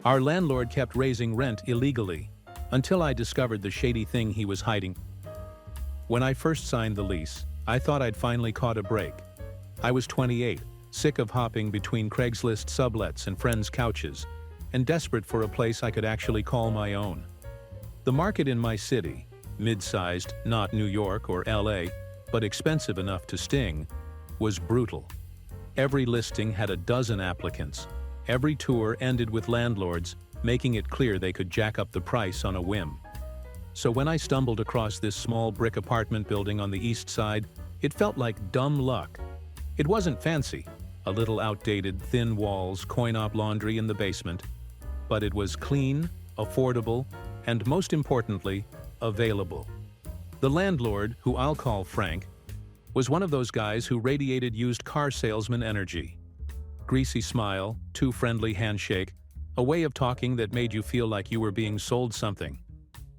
Our landlord kept raising rent illegally, until I discovered the shady thing he was hiding. When I first signed the lease, I thought I'd finally caught a break. I was 28, sick of hopping between Craigslist sublets and friends' couches, and desperate for a place I could actually call my own. The market in my city, mid-sized, not New York or LA, but expensive enough to sting, was brutal. Every listing had a dozen applicants. Every tour ended with landlords making it clear they could jack up the price on a whim. So when I stumbled across this small brick apartment building on the east side, it felt like dumb luck. It wasn't fancy, a little outdated, thin walls, coin-op laundry in the basement, but it was clean, affordable, and most importantly, available. The landlord, who I'll call Frank, was one of those guys who radiated used car salesman energy. Greasy smile, too friendly handshake, a way of talking that made you feel like you were being sold something.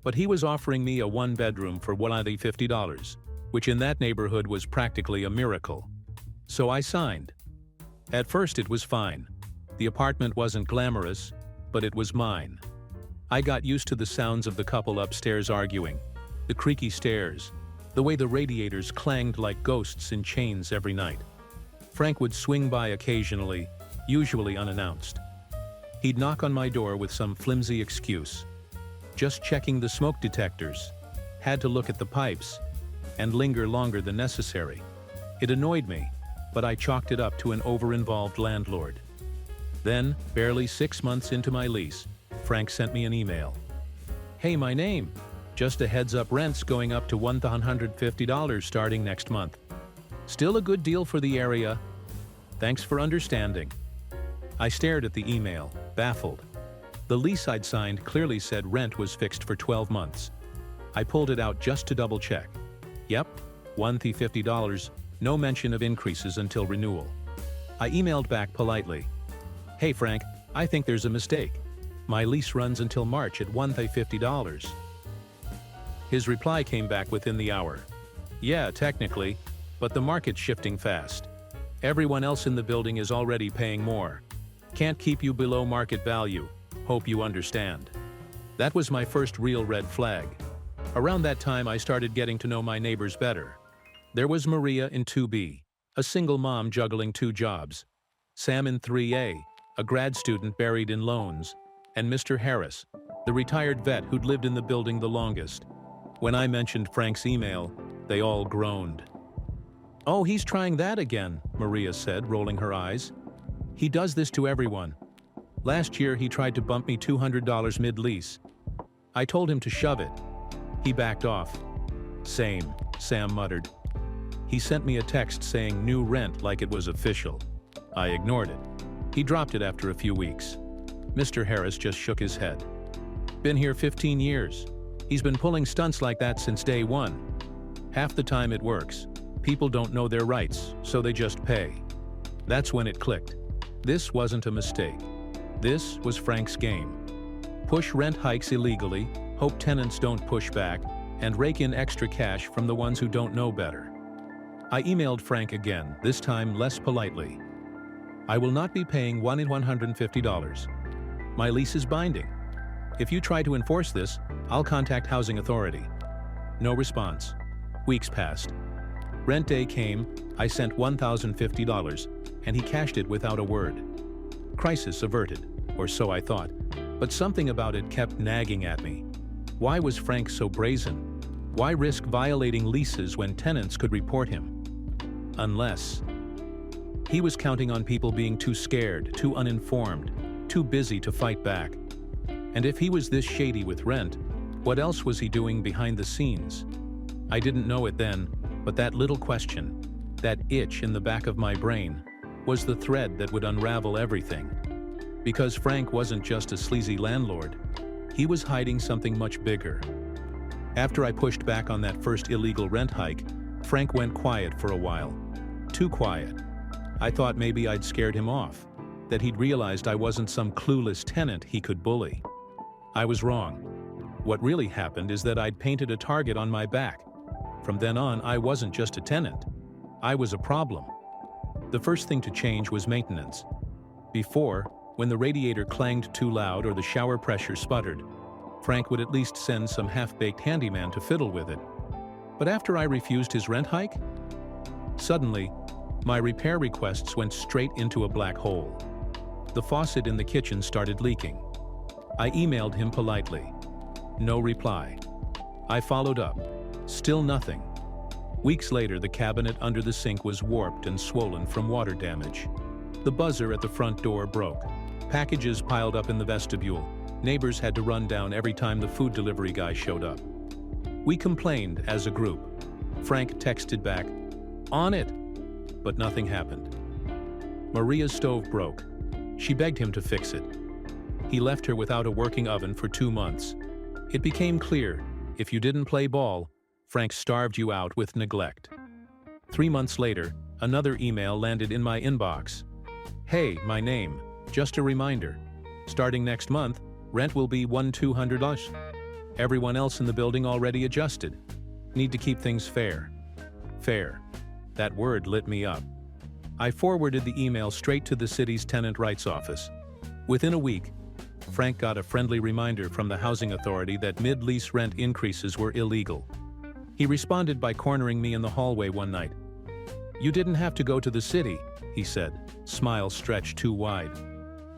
But he was offering me a one-bedroom for $150, which in that neighborhood was practically a miracle. So I signed. At first it was fine. The apartment wasn't glamorous, but it was mine. I got used to the sounds of the couple upstairs arguing, the creaky stairs, the way the radiators clanged like ghosts in chains every night. Frank would swing by occasionally, usually unannounced. He'd knock on my door with some flimsy excuse. Just checking the smoke detectors, had to look at the pipes, and linger longer than necessary. It annoyed me, but I chalked it up to an over-involved landlord. Then, barely 6 months into my lease, Frank sent me an email. "Hey, my name. Just a heads up, rent's going up to $150 starting next month. Still a good deal for the area. Thanks for understanding." I stared at the email, baffled. The lease I'd signed clearly said rent was fixed for 12 months. I pulled it out just to double-check. Yep, $150, no mention of increases until renewal. I emailed back politely. "Hey Frank, I think there's a mistake. My lease runs until March at $150. His reply came back within the hour. "Yeah, technically, but the market's shifting fast. Everyone else in the building is already paying more. Can't keep you below market value. Hope you understand." That was my first real red flag. Around that time I started getting to know my neighbors better. There was Maria in 2B, a single mom juggling 2 jobs. Sam in 3A, a grad student buried in loans. And Mr. Harris, the retired vet who'd lived in the building the longest. When I mentioned Frank's email, they all groaned. "Oh, he's trying that again," Maria said, rolling her eyes. "He does this to everyone. Last year he tried to bump me $200 mid-lease. I told him to shove it. He backed off." "Same," Sam muttered. He sent me a text saying new rent like it was official. I ignored it. He dropped it after a few weeks. Mr. Harris just shook his head. "Been here 15 years. He's been pulling stunts like that since day one. Half the time it works. People don't know their rights, so they just pay." That's when it clicked. This wasn't a mistake. This was Frank's game. Push rent hikes illegally, hope tenants don't push back, and rake in extra cash from the ones who don't know better. I emailed Frank again, this time less politely. "I will not be paying $150. My lease is binding. If you try to enforce this, I'll contact Housing Authority." No response. Weeks passed. Rent day came, I sent $1,050, and he cashed it without a word. Crisis averted, or so I thought, but something about it kept nagging at me. Why was Frank so brazen? Why risk violating leases when tenants could report him? Unless he was counting on people being too scared, too uninformed, too busy to fight back. And if he was this shady with rent, what else was he doing behind the scenes? I didn't know it then, but that little question, that itch in the back of my brain, was the thread that would unravel everything. Because Frank wasn't just a sleazy landlord, he was hiding something much bigger. After I pushed back on that first illegal rent hike, Frank went quiet for a while. Too quiet. I thought maybe I'd scared him off, that he'd realized I wasn't some clueless tenant he could bully. I was wrong. What really happened is that I'd painted a target on my back. From then on, I wasn't just a tenant. I was a problem. The first thing to change was maintenance. Before, When the radiator clanged too loud or the shower pressure sputtered, Frank would at least send some half-baked handyman to fiddle with it. But after I refused his rent hike? Suddenly, my repair requests went straight into a black hole. The faucet in the kitchen started leaking. I emailed him politely. No reply. I followed up. Still nothing. Weeks later, the cabinet under the sink was warped and swollen from water damage. The buzzer at the front door broke. Packages piled up in the vestibule. Neighbors had to run down every time the food delivery guy showed up. We complained as a group. Frank texted back, "On it!" But nothing happened. Maria's stove broke. She begged him to fix it. He left her without a working oven for 2 months. It became clear, if you didn't play ball, Frank starved you out with neglect. 3 months later, another email landed in my inbox. "Hey, my name. Just a reminder. Starting next month, rent will be $1,200. Everyone else in the building already adjusted. Need to keep things fair." Fair. That word lit me up. I forwarded the email straight to the city's tenant rights office. Within a week, Frank got a friendly reminder from the housing authority that mid-lease rent increases were illegal. He responded by cornering me in the hallway one night. "You didn't have to go to the city," he said, smile stretched too wide.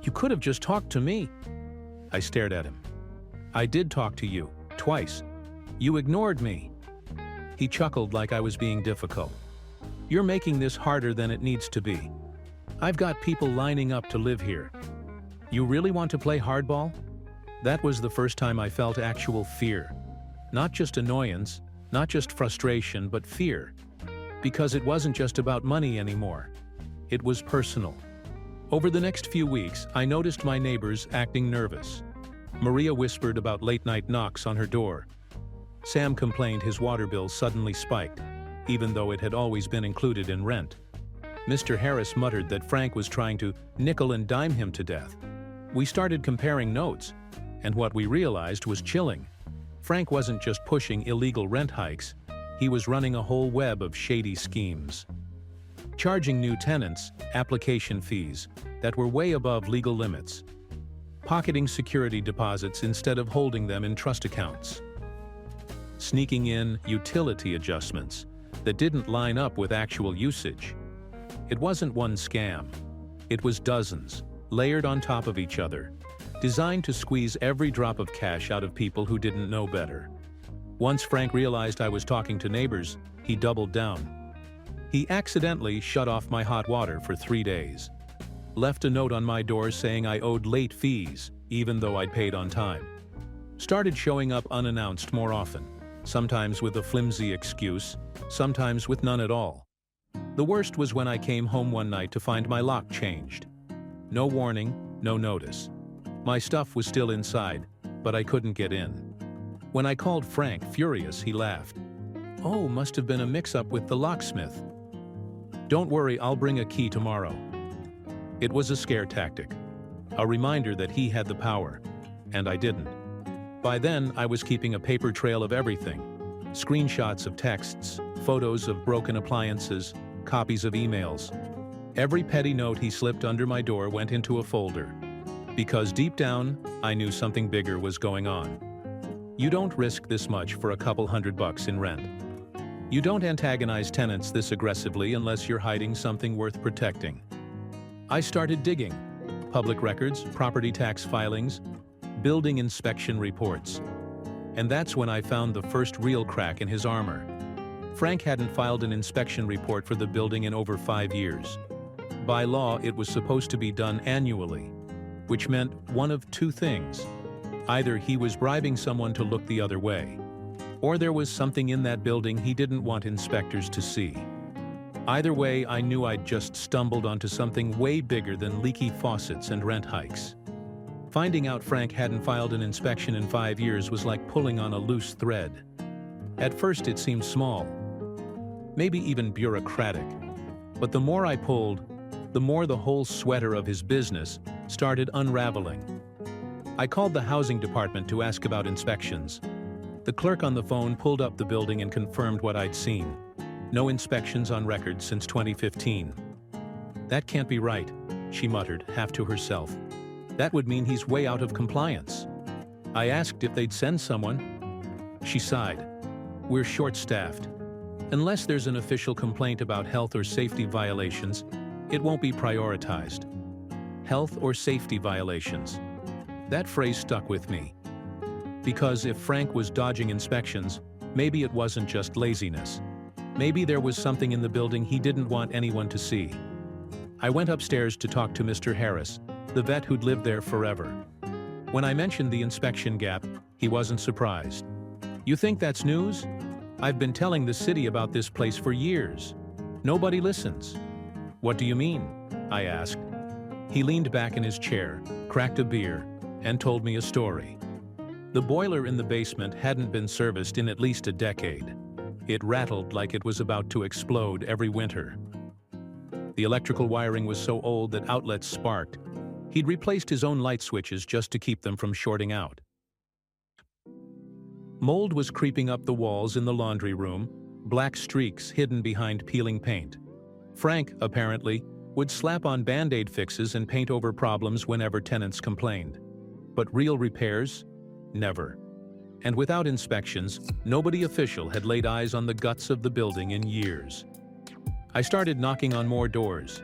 "You could have just talked to me." I stared at him. "I did talk to you, twice. You ignored me." He chuckled like I was being difficult. "You're making this harder than it needs to be. I've got people lining up to live here. You really want to play hardball?" That was the first time I felt actual fear. Not just annoyance, not just frustration, but fear. Because it wasn't just about money anymore. It was personal. Over the next few weeks, I noticed my neighbors acting nervous. Maria whispered about late-night knocks on her door. Sam complained his water bill suddenly spiked, even though it had always been included in rent. Mr. Harris muttered that Frank was trying to nickel and dime him to death. We started comparing notes, and what we realized was chilling. Frank wasn't just pushing illegal rent hikes, he was running a whole web of shady schemes. Charging new tenants application fees that were way above legal limits. Pocketing security deposits instead of holding them in trust accounts. Sneaking in utility adjustments that didn't line up with actual usage. It wasn't one scam. It was dozens, layered on top of each other, designed to squeeze every drop of cash out of people who didn't know better. Once Frank realized I was talking to neighbors, he doubled down. He accidentally shut off my hot water for 3 days. Left a note on my door saying I owed late fees, even though I'd paid on time. Started showing up unannounced more often, sometimes with a flimsy excuse, sometimes with none at all. The worst was when I came home one night to find my lock changed. No warning, no notice. My stuff was still inside, but I couldn't get in. When I called Frank, furious, he laughed. "Oh, must have been a mix-up with the locksmith. Don't worry, I'll bring a key tomorrow." It was a scare tactic, a reminder that he had the power, and I didn't. By then, I was keeping a paper trail of everything. Screenshots of texts, photos of broken appliances, copies of emails. Every petty note he slipped under my door went into a folder. Because deep down, I knew something bigger was going on. You don't risk this much for a couple $100 in rent. You don't antagonize tenants this aggressively unless you're hiding something worth protecting. I started digging. Public records, property tax filings, building inspection reports. And that's when I found the first real crack in his armor. Frank hadn't filed an inspection report for the building in over 5 years. By law, it was supposed to be done annually, which meant one of two things. Either he was bribing someone to look the other way, or there was something in that building he didn't want inspectors to see. Either way, I knew I'd just stumbled onto something way bigger than leaky faucets and rent hikes. Finding out Frank hadn't filed an inspection in 5 years was like pulling on a loose thread. At first it seemed small, maybe even bureaucratic, but the more I pulled, the more the whole sweater of his business started unraveling. I called the housing department to ask about inspections. The clerk on the phone pulled up the building and confirmed what I'd seen. No inspections on record since 2015. "That can't be right," she muttered, half to herself. That would mean he's way out of compliance. I asked if they'd send someone. She sighed. We're short-staffed. Unless there's an official complaint about health or safety violations, it won't be prioritized. Health or safety violations. That phrase stuck with me. Because if Frank was dodging inspections, maybe it wasn't just laziness. Maybe there was something in the building he didn't want anyone to see. I went upstairs to talk to Mr. Harris, the vet who'd lived there forever. When I mentioned the inspection gap, he wasn't surprised. You think that's news? I've been telling the city about this place for years. Nobody listens. What do you mean? I asked. He leaned back in his chair, cracked a beer, and told me a story. The boiler in the basement hadn't been serviced in at least a decade. It rattled like it was about to explode every winter. The electrical wiring was so old that outlets sparked. He'd replaced his own light switches just to keep them from shorting out. Mold was creeping up the walls in the laundry room, black streaks hidden behind peeling paint. Frank, apparently, would slap on Band-Aid fixes and paint over problems whenever tenants complained. But real repairs? Never. And without inspections, nobody official had laid eyes on the guts of the building in years. I started knocking on more doors.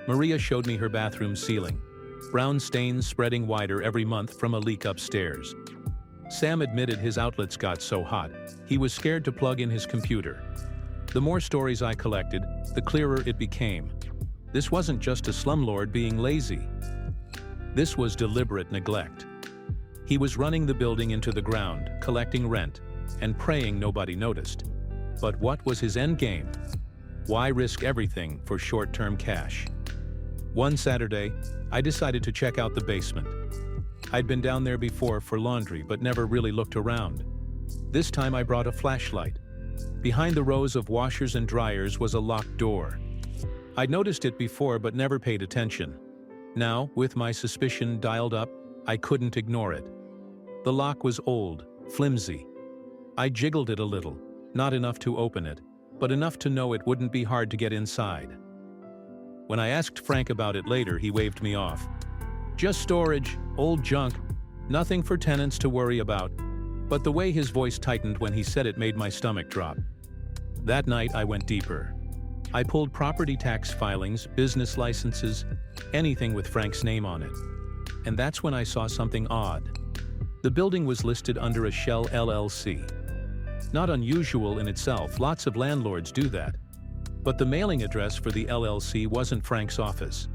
Maria showed me her bathroom ceiling, brown stains spreading wider every month from a leak upstairs. Sam admitted his outlets got so hot, he was scared to plug in his computer. The more stories I collected, the clearer it became. This wasn't just a slumlord being lazy. This was deliberate neglect. He was running the building into the ground, collecting rent, and praying nobody noticed. But what was his end game? Why risk everything for short-term cash? One Saturday, I decided to check out the basement. I'd been down there before for laundry but never really looked around. This time I brought a flashlight. Behind the rows of washers and dryers was a locked door. I'd noticed it before but never paid attention. Now, with my suspicion dialed up, I couldn't ignore it. The lock was old, flimsy. I jiggled it a little, not enough to open it, but enough to know it wouldn't be hard to get inside. When I asked Frank about it later, he waved me off. Just storage, old junk, nothing for tenants to worry about. But the way his voice tightened when he said it made my stomach drop. That night I went deeper. I pulled property tax filings, business licenses, anything with Frank's name on it. And that's when I saw something odd. The building was listed under a shell LLC. Not unusual in itself, lots of landlords do that. But the mailing address for the LLC wasn't Frank's office.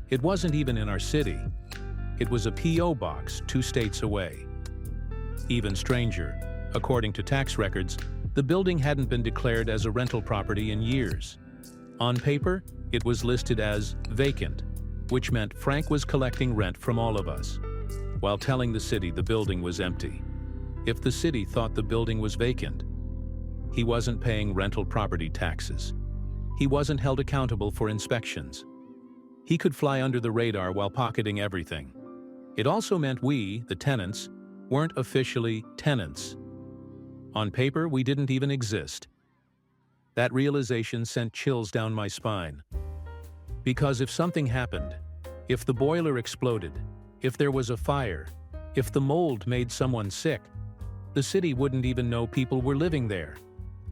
It wasn't even in our city. It was a P.O. box 2 states away. Even stranger, according to tax records, the building hadn't been declared as a rental property in years. On paper, it was listed as vacant, which meant Frank was collecting rent from all of us, while telling the city the building was empty. If the city thought the building was vacant, he wasn't paying rental property taxes. He wasn't held accountable for inspections. He could fly under the radar while pocketing everything. It also meant we, the tenants, weren't officially tenants. On paper, we didn't even exist. That realization sent chills down my spine. Because if something happened, if the boiler exploded, if there was a fire, if the mold made someone sick, the city wouldn't even know people were living there.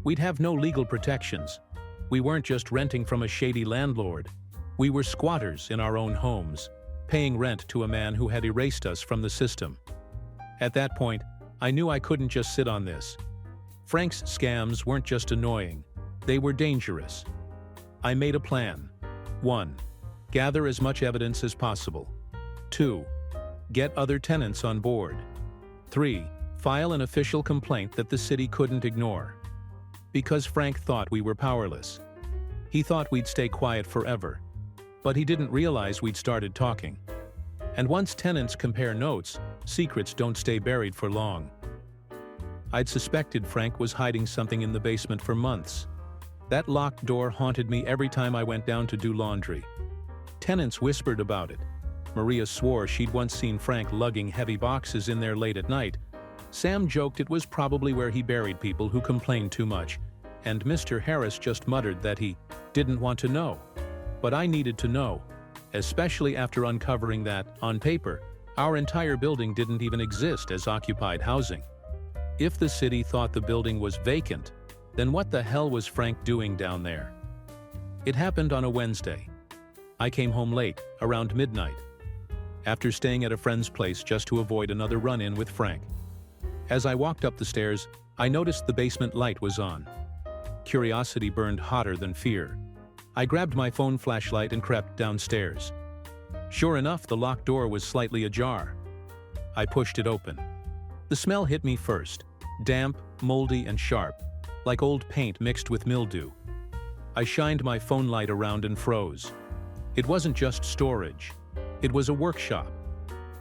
We'd have no legal protections. We weren't just renting from a shady landlord. We were squatters in our own homes, paying rent to a man who had erased us from the system. At that point, I knew I couldn't just sit on this. Frank's scams weren't just annoying, they were dangerous. I made a plan. 1. Gather as much evidence as possible. 2. Get other tenants on board. 3. File an official complaint that the city couldn't ignore. Because Frank thought we were powerless. He thought we'd stay quiet forever. But he didn't realize we'd started talking. And once tenants compare notes, secrets don't stay buried for long. I'd suspected Frank was hiding something in the basement for months. That locked door haunted me every time I went down to do laundry. Tenants whispered about it. Maria swore she'd once seen Frank lugging heavy boxes in there late at night. Sam joked it was probably where he buried people who complained too much, and Mr. Harris just muttered that he didn't want to know. But I needed to know, especially after uncovering that, on paper, Our entire building didn't even exist as occupied housing. If the city thought the building was vacant, then what the hell was Frank doing down there? It happened on a Wednesday. I came home late, around midnight, after staying at a friend's place just to avoid another run-in with Frank. As I walked up the stairs, I noticed the basement light was on. Curiosity burned hotter than fear. I grabbed my phone flashlight and crept downstairs. Sure enough, the locked door was slightly ajar. I pushed it open. The smell hit me first, damp, moldy, and sharp, like old paint mixed with mildew. I shined my phone light around and froze. It wasn't just storage. It was a workshop.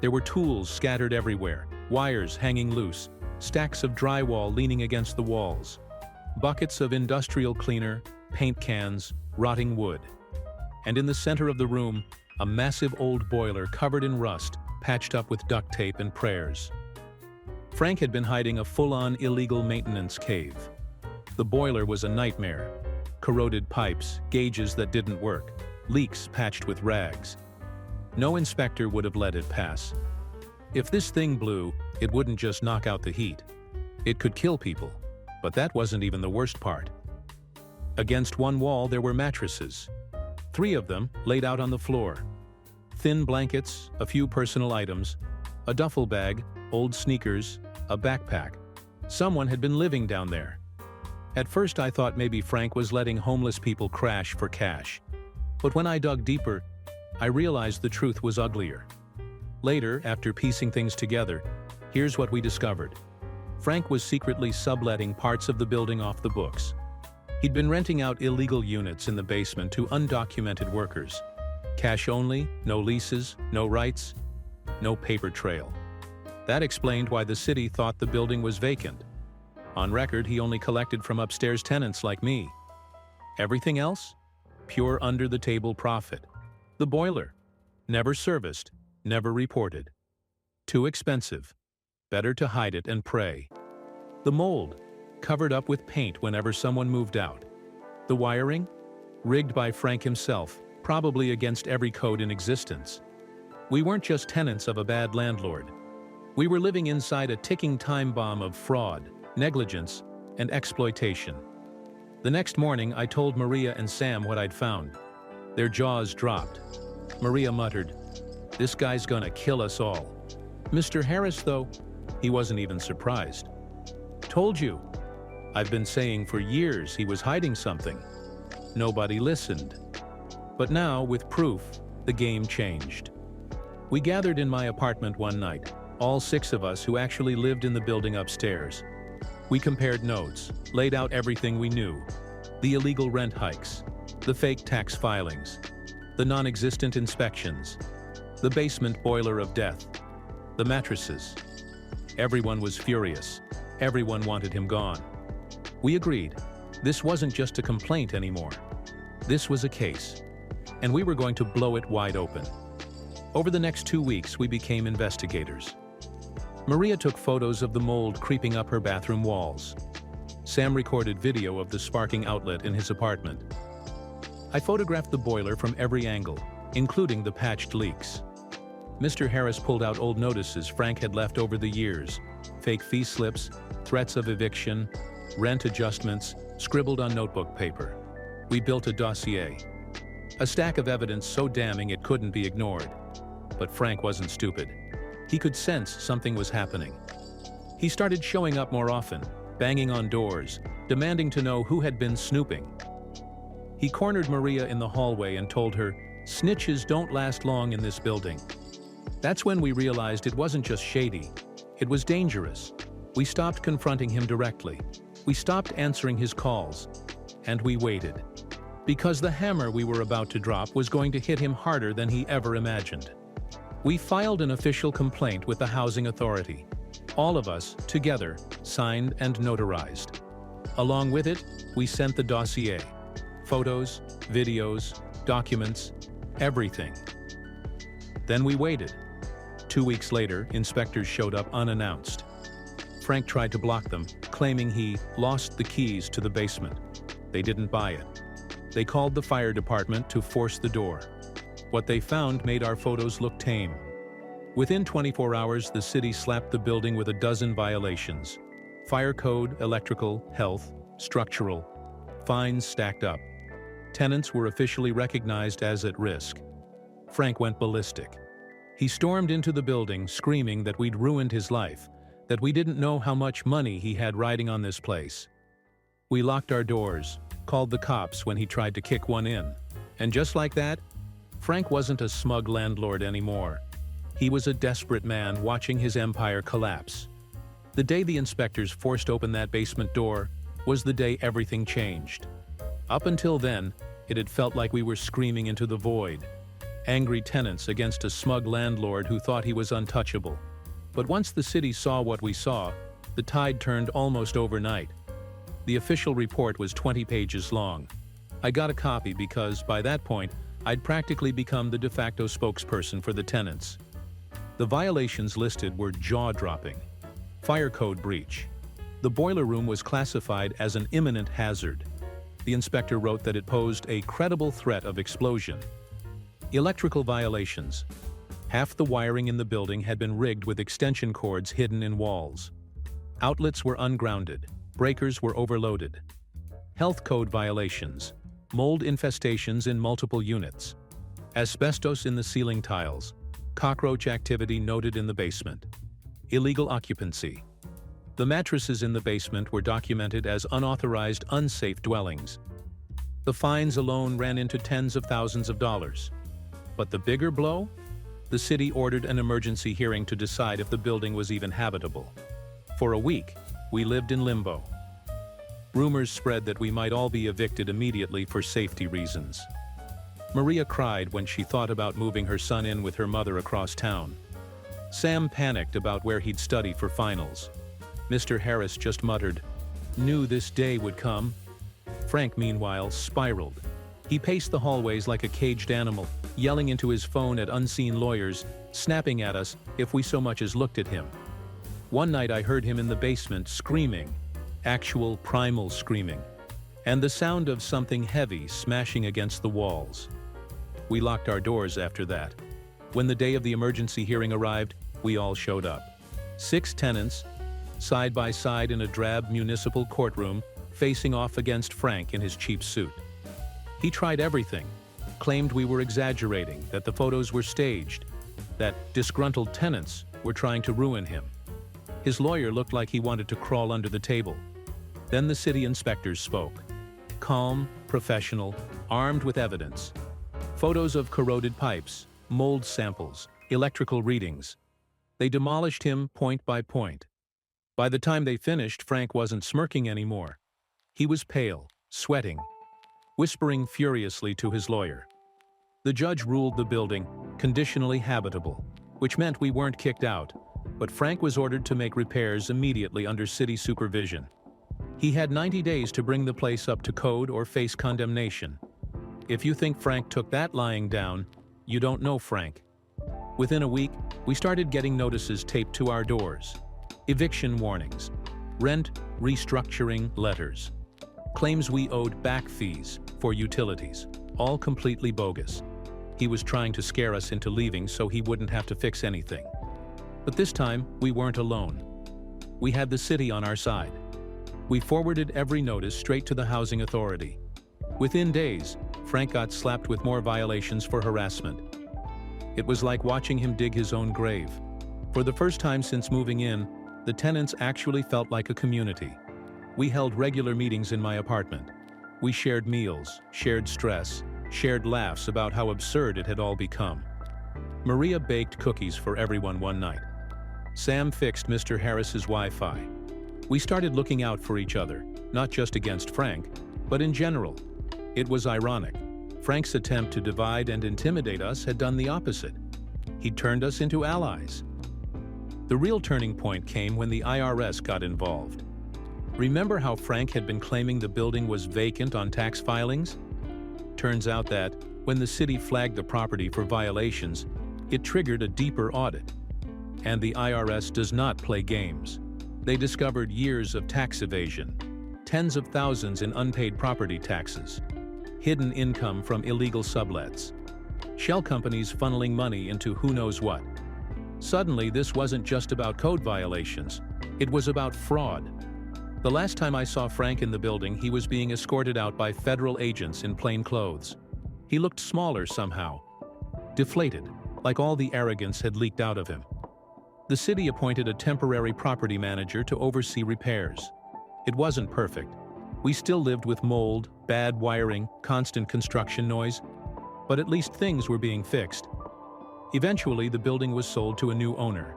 There were tools scattered everywhere, wires hanging loose, stacks of drywall leaning against the walls, buckets of industrial cleaner, paint cans, rotting wood. And in the center of the room, a massive old boiler covered in rust, patched up with duct tape and prayers. Frank had been hiding a full-on illegal maintenance cave. The boiler was a nightmare. Corroded pipes, gauges that didn't work, leaks patched with rags. No inspector would have let it pass. If this thing blew, it wouldn't just knock out the heat. It could kill people. But that wasn't even the worst part. Against one wall there were mattresses. 3 of them laid out on the floor. Thin blankets, a few personal items, a duffel bag, old sneakers, a backpack. Someone had been living down there. At first I thought maybe Frank was letting homeless people crash for cash. But when I dug deeper, I realized the truth was uglier. Later, after piecing things together, here's what we discovered. Frank was secretly subletting parts of the building off the books. He'd been renting out illegal units in the basement to undocumented workers. Cash only, no leases, no rights, no paper trail. That explained why the city thought the building was vacant. On record, he only collected from upstairs tenants like me. Everything else? Pure under-the-table profit. The boiler. Never serviced, never reported. Too expensive. Better to hide it and pray. The mold. Covered up with paint whenever someone moved out. The wiring? Rigged by Frank himself, probably against every code in existence. We weren't just tenants of a bad landlord. We were living inside a ticking time bomb of fraud, negligence, and exploitation. The next morning, I told Maria and Sam what I'd found. Their jaws dropped. Maria muttered, "This guy's gonna kill us all." Mr. Harris, though, he wasn't even surprised. "Told you. I've been saying for years he was hiding something." Nobody listened. But now, with proof, the game changed. We gathered in my apartment one night, all 6 of us who actually lived in the building upstairs. We compared notes, laid out everything we knew. The illegal rent hikes, the fake tax filings, the non-existent inspections, the basement boiler of death, the mattresses. Everyone was furious. Everyone wanted him gone. We agreed. This wasn't just a complaint anymore. This was a case. And we were going to blow it wide open. Over the next 2 weeks, we became investigators. Maria took photos of the mold creeping up her bathroom walls. Sam recorded video of the sparking outlet in his apartment. I photographed the boiler from every angle, including the patched leaks. Mr. Harris pulled out old notices Frank had left over the years, fake fee slips, threats of eviction, rent adjustments, scribbled on notebook paper. We built a dossier. A stack of evidence so damning it couldn't be ignored. But Frank wasn't stupid. He could sense something was happening. He started showing up more often, banging on doors, demanding to know who had been snooping. He cornered Maria in the hallway and told her, "Snitches don't last long in this building." That's when we realized it wasn't just shady. It was dangerous. We stopped confronting him directly. We stopped answering his calls. And we waited. Because the hammer we were about to drop was going to hit him harder than he ever imagined. We filed an official complaint with the housing authority. All of us, together, signed and notarized. Along with it, we sent the dossier. Photos, videos, documents, everything. Then we waited. 2 weeks later, inspectors showed up unannounced. Frank tried to block them, claiming he lost the keys to the basement. They didn't buy it. They called the fire department to force the door. What they found made our photos look tame. Within 24 hours, the city slapped the building with a dozen violations. Fire code, electrical, health, structural. Fines stacked up. Tenants were officially recognized as at risk. Frank went ballistic. He stormed into the building, screaming that we'd ruined his life, that we didn't know how much money he had riding on this place. We locked our doors, called the cops when he tried to kick one in. And just like that, Frank wasn't a smug landlord anymore. He was a desperate man watching his empire collapse. The day the inspectors forced open that basement door was the day everything changed. Up until then, it had felt like we were screaming into the void. Angry tenants against a smug landlord who thought he was untouchable. But once the city saw what we saw, the tide turned almost overnight. The official report was 20 pages long. I got a copy because, by that point, I'd practically become the de facto spokesperson for the tenants. The violations listed were jaw-dropping. Fire code breach. The boiler room was classified as an imminent hazard. The inspector wrote that it posed a credible threat of explosion. Electrical violations. Half the wiring in the building had been rigged with extension cords hidden in walls. Outlets were ungrounded. Breakers were overloaded. Health code violations. Mold infestations in multiple units. Asbestos in the ceiling tiles. Cockroach activity noted in the basement. Illegal occupancy. The mattresses in the basement were documented as unauthorized, unsafe dwellings. The fines alone ran into tens of thousands of dollars. But the bigger blow? The city ordered an emergency hearing to decide if the building was even habitable. For a week, we lived in limbo. Rumors spread that we might all be evicted immediately for safety reasons. Maria cried when she thought about moving her son in with her mother across town. Sam panicked about where he'd study for finals. Mr. Harris just muttered, "Knew this day would come." Frank, meanwhile, spiraled. He paced the hallways like a caged animal, yelling into his phone at unseen lawyers, snapping at us if we so much as looked at him. One night I heard him in the basement screaming, actual primal screaming, and the sound of something heavy smashing against the walls. We locked our doors after that. When the day of the emergency hearing arrived, we all showed up. 6 tenants, side by side in a drab municipal courtroom, facing off against Frank in his cheap suit. He tried everything, claimed we were exaggerating, that the photos were staged, that disgruntled tenants were trying to ruin him. His lawyer looked like he wanted to crawl under the table. Then the city inspectors spoke. Calm, professional, armed with evidence. Photos of corroded pipes, mold samples, electrical readings. They demolished him point by point. By the time they finished, Frank wasn't smirking anymore. He was pale, sweating, whispering furiously to his lawyer. The judge ruled the building conditionally habitable, which meant we weren't kicked out, but Frank was ordered to make repairs immediately under city supervision. He had 90 days to bring the place up to code or face condemnation. If you think Frank took that lying down, you don't know Frank. Within a week, we started getting notices taped to our doors. Eviction warnings, rent restructuring letters, claims we owed back fees for utilities, all completely bogus. He was trying to scare us into leaving so he wouldn't have to fix anything. But this time, we weren't alone. We had the city on our side. We forwarded every notice straight to the housing authority. Within days, Frank got slapped with more violations for harassment. It was like watching him dig his own grave. For the first time since moving in, the tenants actually felt like a community. We held regular meetings in my apartment. We shared meals, shared stress, shared laughs about how absurd it had all become. Maria baked cookies for everyone one night. Sam fixed Mr. Harris's Wi-Fi. We started looking out for each other, not just against Frank, but in general. It was ironic. Frank's attempt to divide and intimidate us had done the opposite. He turned us into allies. The real turning point came when the IRS got involved. Remember how Frank had been claiming the building was vacant on tax filings? Turns out that, when the city flagged the property for violations, it triggered a deeper audit. And the IRS does not play games. They discovered years of tax evasion, tens of thousands in unpaid property taxes, hidden income from illegal sublets, shell companies funneling money into who knows what. Suddenly, this wasn't just about code violations. It was about fraud. The last time I saw Frank in the building, he was being escorted out by federal agents in plain clothes. He looked smaller somehow, deflated, like all the arrogance had leaked out of him. The city appointed a temporary property manager to oversee repairs. It wasn't perfect. We still lived with mold, bad wiring, constant construction noise, but at least things were being fixed. Eventually, the building was sold to a new owner,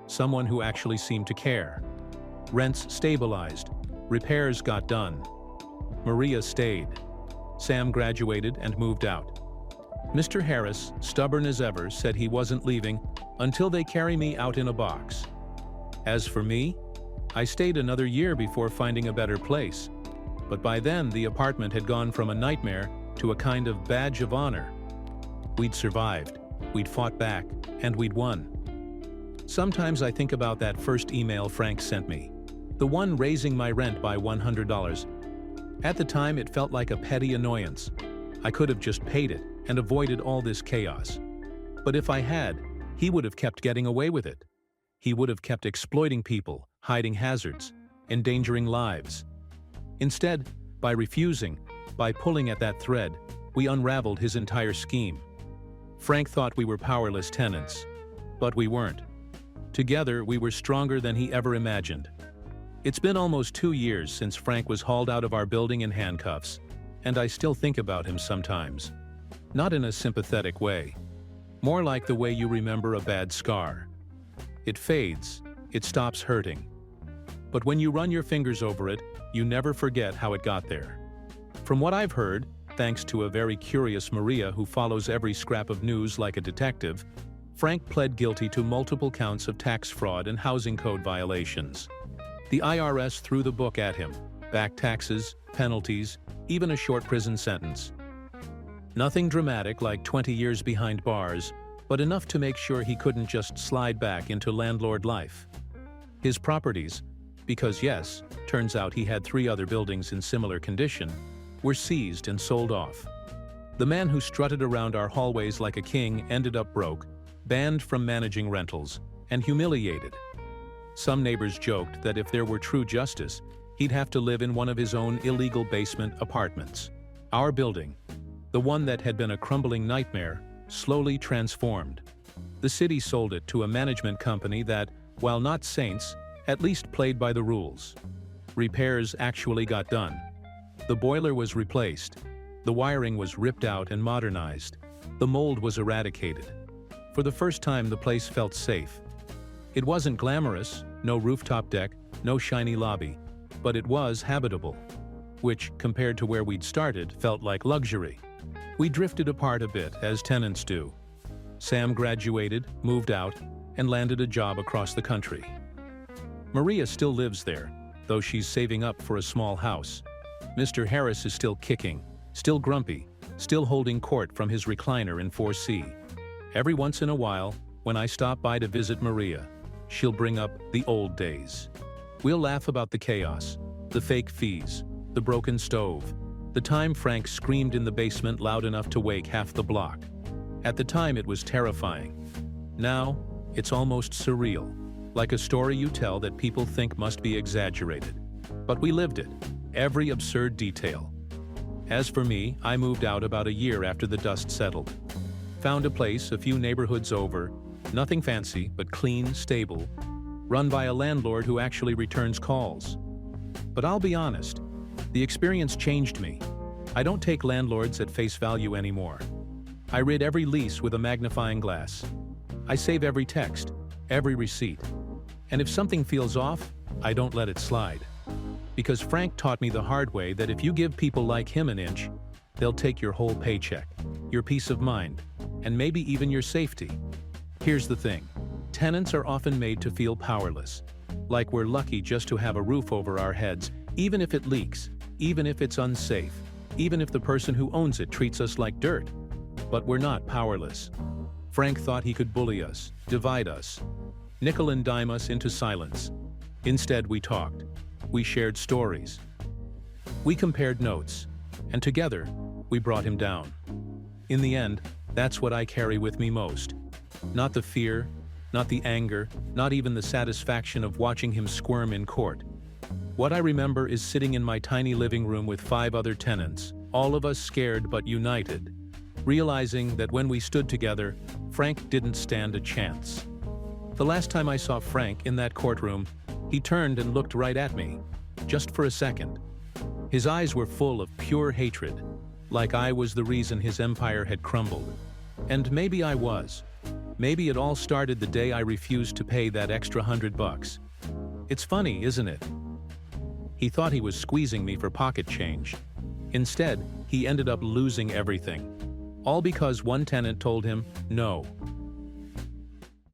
someone who actually seemed to care. Rents stabilized, repairs got done. Maria stayed. Sam graduated and moved out. Mr. Harris, stubborn as ever, said he wasn't leaving until they carry me out in a box. As for me, I stayed another year before finding a better place. But by then, the apartment had gone from a nightmare to a kind of badge of honor. We'd survived, we'd fought back, and we'd won. Sometimes I think about that first email Frank sent me, the one raising my rent by $100. At the time, it felt like a petty annoyance. I could have just paid it and avoided all this chaos. But if I had, he would have kept getting away with it. He would have kept exploiting people, hiding hazards, endangering lives. Instead, by refusing, by pulling at that thread, we unraveled his entire scheme. Frank thought we were powerless tenants, but we weren't. Together, we were stronger than he ever imagined. It's been almost 2 years since Frank was hauled out of our building in handcuffs, and I still think about him sometimes. Not in a sympathetic way. More like the way you remember a bad scar. It fades, it stops hurting. But when you run your fingers over it, you never forget how it got there. From what I've heard, thanks to a very curious Maria who follows every scrap of news like a detective, Frank pled guilty to multiple counts of tax fraud and housing code violations. The IRS threw the book at him, back taxes, penalties, even a short prison sentence. Nothing dramatic like 20 years behind bars, but enough to make sure he couldn't just slide back into landlord life. His properties, because yes, turns out he had 3 other buildings in similar condition, were seized and sold off. The man who strutted around our hallways like a king ended up broke, banned from managing rentals, and humiliated. Some neighbors joked that if there were true justice, he'd have to live in one of his own illegal basement apartments. Our building, the one that had been a crumbling nightmare, slowly transformed. The city sold it to a management company that, while not saints, at least played by the rules. Repairs actually got done. The boiler was replaced. The wiring was ripped out and modernized. The mold was eradicated. For the first time, the place felt safe. It wasn't glamorous, no rooftop deck, no shiny lobby, but it was habitable, which, compared to where we'd started, felt like luxury. We drifted apart a bit, as tenants do. Sam graduated, moved out, and landed a job across the country. Maria still lives there, though she's saving up for a small house. Mr. Harris is still kicking, still grumpy, still holding court from his recliner in 4C. Every once in a while, when I stop by to visit Maria, she'll bring up the old days. We'll laugh about the chaos, the fake fees, the broken stove, the time Frank screamed in the basement loud enough to wake half the block. At the time, it was terrifying. Now, it's almost surreal, like a story you tell that people think must be exaggerated. But we lived it, every absurd detail. As for me, I moved out about a year after the dust settled. Found a place a few neighborhoods over, nothing fancy, but clean, stable, run by a landlord who actually returns calls. But I'll be honest, the experience changed me. I don't take landlords at face value anymore. I read every lease with a magnifying glass. I save every text, every receipt. And if something feels off, I don't let it slide. Because Frank taught me the hard way that if you give people like him an inch, they'll take your whole paycheck, your peace of mind, and maybe even your safety. Here's the thing. Tenants are often made to feel powerless. Like we're lucky just to have a roof over our heads, even if it leaks, even if it's unsafe, even if the person who owns it treats us like dirt. But we're not powerless. Frank thought he could bully us, divide us, nickel and dime us into silence. Instead, we talked. We shared stories. We compared notes. And together, we brought him down. In the end, that's what I carry with me most. Not the fear, not the anger, not even the satisfaction of watching him squirm in court. What I remember is sitting in my tiny living room with 5 other tenants, all of us scared but united, realizing that when we stood together, Frank didn't stand a chance. The last time I saw Frank in that courtroom, he turned and looked right at me, just for a second. His eyes were full of pure hatred, like I was the reason his empire had crumbled. And maybe I was. Maybe it all started the day I refused to pay that extra $100. It's funny, isn't it? He thought he was squeezing me for pocket change. Instead, he ended up losing everything. All because one tenant told him, "No,